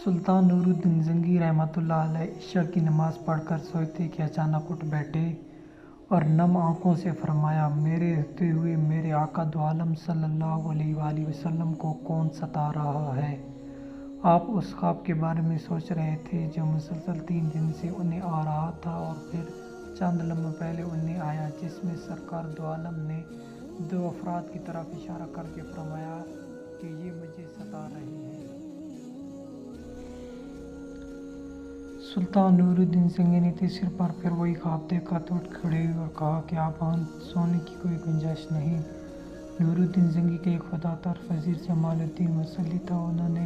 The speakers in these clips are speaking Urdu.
سلطان نور الدین زنگی رحمۃ اللہ علیہ عشاء کی نماز پڑھ کر سوئے تھے کہ اچانک اٹھ بیٹھے اور نم آنکھوں سے فرمایا، میرے ہوتے ہوئے میرے آقا دو عالم صلی اللہ علیہ وآلہ وسلم کو کون ستا رہا ہے؟ آپ اس خواب کے بارے میں سوچ رہے تھے جو مسلسل 3 دن سے انہیں آ رہا تھا اور پھر چند لمحے پہلے انہیں آیا، جس میں سرکار دو عالم نے 2 افراد کی طرف اشارہ کر کے فرمایا کہ یہ مجھے ستا رہے ہیں۔ سلطان نور الدین زنگی نے تیسری بار پھر وہی خواب دیکھا تو اٹھ کھڑے ہوئے اور کہا کہ اب سونے کی کوئی گنجائش نہیں۔ نور الدین زنگی کے ایک خدا دار وزیر جمال الدین وصلی تھا، انہوں نے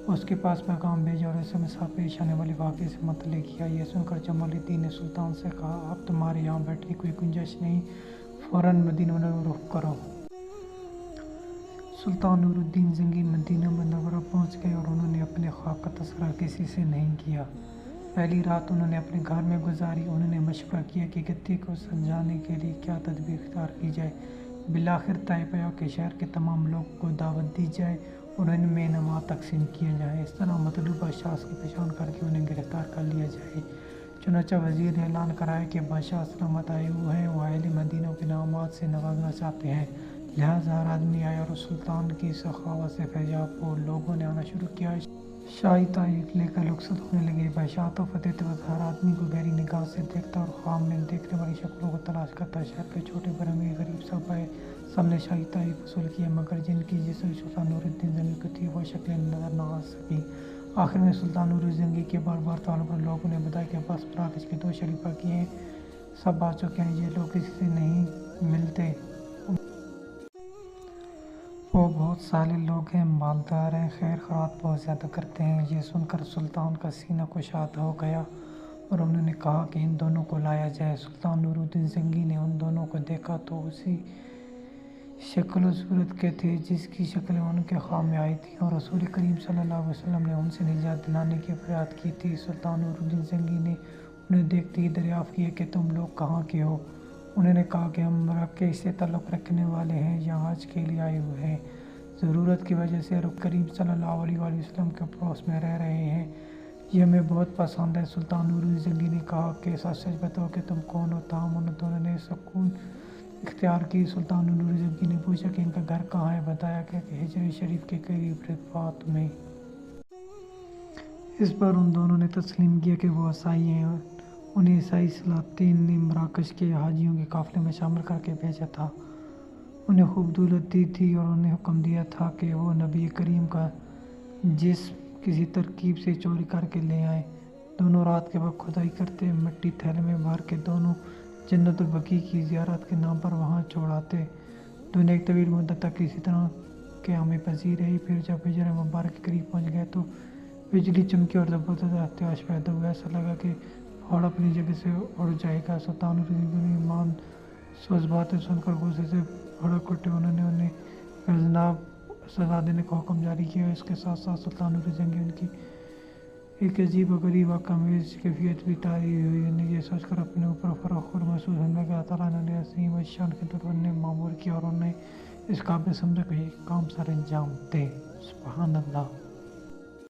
اس کے پاس پیغام بھیجا اور اسے مسافر پیش آنے والے واقعے سے مطلع کیا۔ یہ سن کر جمال الدین نے سلطان سے کہا، اب تمہارے یہاں بیٹھنے کی کوئی گنجائش نہیں، فوراً مدینہ منورہ رخ کرو۔ سلطان نور الدین زنگی مدینہ منورہ پہنچ گئے اور انہوں نے اپنے خواب کا تذکرہ کسی سے نہیں کیا۔ پہلی رات انہوں نے اپنے گھر میں گزاری۔ انہوں نے مشورہ کیا کہ گدے کو سنجانے کے لیے کیا تدبیر اختیار کی جائے۔ بالآخر طے پایا کہ شہر کے تمام لوگوں کو دعوت دی جائے اور ان میں انعامات تقسیم کیے جائیں، اس طرح مطلوبہ شخص کی پہچان کر کے انہیں گرفتار کر لیا جائے۔ چنانچہ وزیر نے اعلان کرایا کہ بادشاہ سلامت آئے ہوئے ہیں، وہ اہل مدینہ کو انعامات سے نوازنا چاہتے ہیں، لہٰذا ہر آدمی آئے اور سلطان کی سخاوت سے فیضیاب ہو۔ لوگوں نے آنا شروع کیا، شاہی تحائف لے کر رخصت ہونے لگے۔ بادشاہ تحفہ دیتے وقت ہر آدمی کو گہری نگاہ سے دیکھتا اور خواب میں دیکھنے والی شکلوں کو تلاش کرتا۔ شہر کے چھوٹے بڑے امیر غریب سب آئے، سب نے شاہی تحائف وصول کیے، مگر جن کی جسم سلطان نور الدین زنگی کو تھی وہ شکلیں نظر نہ آ سکیں۔ آخر میں سلطان نور الدین زنگی کے بار بار طلب پر لوگوں نے بتایا کہ بس مراکش کے 2 شریف باقی ہیں، سب آ چکے ہیں، یہ لوگ کسی سے نہیں ملتے۔ وہ بہت صالح لوگ ہیں، مالدار ہیں، خیر خیرات بہت زیادہ کرتے ہیں۔ یہ سن کر سلطان کا سینہ کشاد ہو گیا اور انہوں نے کہا کہ ان دونوں کو لایا جائے۔ سلطان نور الدین زنگی نے ان دونوں کو دیکھا تو اسی شکل و صورت کے تھے جس کی شکلیں ان کے خواب میں آئی تھیں، اور رسول کریم صلی اللہ علیہ وسلم نے ان سے نجات دلانے کی فریاد کی تھی۔ سلطان نور الدین زنگی نے انہیں دیکھتے ہی دریافت کیا کہ تم لوگ کہاں کے ہو؟ انہوں نے کہا کہ ہم مراکش سے تعلق رکھنے والے ہیں، یہاں حج کے لیے آئے ہوئے ہیں، ضرورت کی وجہ سے رسول کریم صلی اللہ علیہ وآلہ وسلم کے پڑوس میں رہ رہے ہیں، یہ ہمیں بہت پسند ہے۔ سلطان نور الدین زنگی نے کہا کہ سچ سچ بتاؤ کہ تم کون ہو؟ تاہم ان دونوں نے سکون اختیار کی۔ سلطان نور الدین زنگی نے پوچھا کہ ان کا گھر کہاں ہے؟ بتایا کہ حجر شریف کے قریب رباط میں۔ اس پر ان دونوں نے تسلیم کیا کہ وہ عیسائی ہیں۔ انہیں عیسائی سلاطین نے مراکش کے حاجیوں کے قافلے میں شامل کر کے بھیجا تھا، انہیں خوب دولت دی تھی اور انہیں حکم دیا تھا کہ وہ نبی کریم کا جسم کسی ترکیب سے چوری کر کے لے آئیں۔ دونوں رات کے وقت کھدائی کرتے، مٹی تھیلے میں بھر کے دونوں جنت البقیع کی زیارت کے نام پر وہاں چھوڑ آتے۔ دونوں ایک طویل مدت تک اسی طرح قیام پذیر رہی۔ پھر جب حجر مبارک کے قریب پہنچ گئے تو بجلی چمکی اور زبردست ارتعاش پیدا ہوا، ایسا لگا کہ پہاڑ اپنی جگہ سے اڑ جائے گا۔ سلطان نور الدین زنگی ایمان سوز باتیں سن کر غصے سے بھڑک اٹھے، انہوں نے انہیں غضناک سزا دینے کا حکم جاری کیا۔ اس کے ساتھ ساتھ سلطان نور الدین زنگی کی ایک عجیب و غریب و کمیز کیفیت بھی طاری ہوئی۔ انہیں یہ سوچ کر اپنے اوپر فخر محسوس ہونے لگا کہ اللہ تعالیٰ نے انہیں عظیم الشان خدمت کرنے مامور کیا اور انہیں اس قابل سمجھا کہ یہ کام سر انجام دے۔ سبحان اللہ۔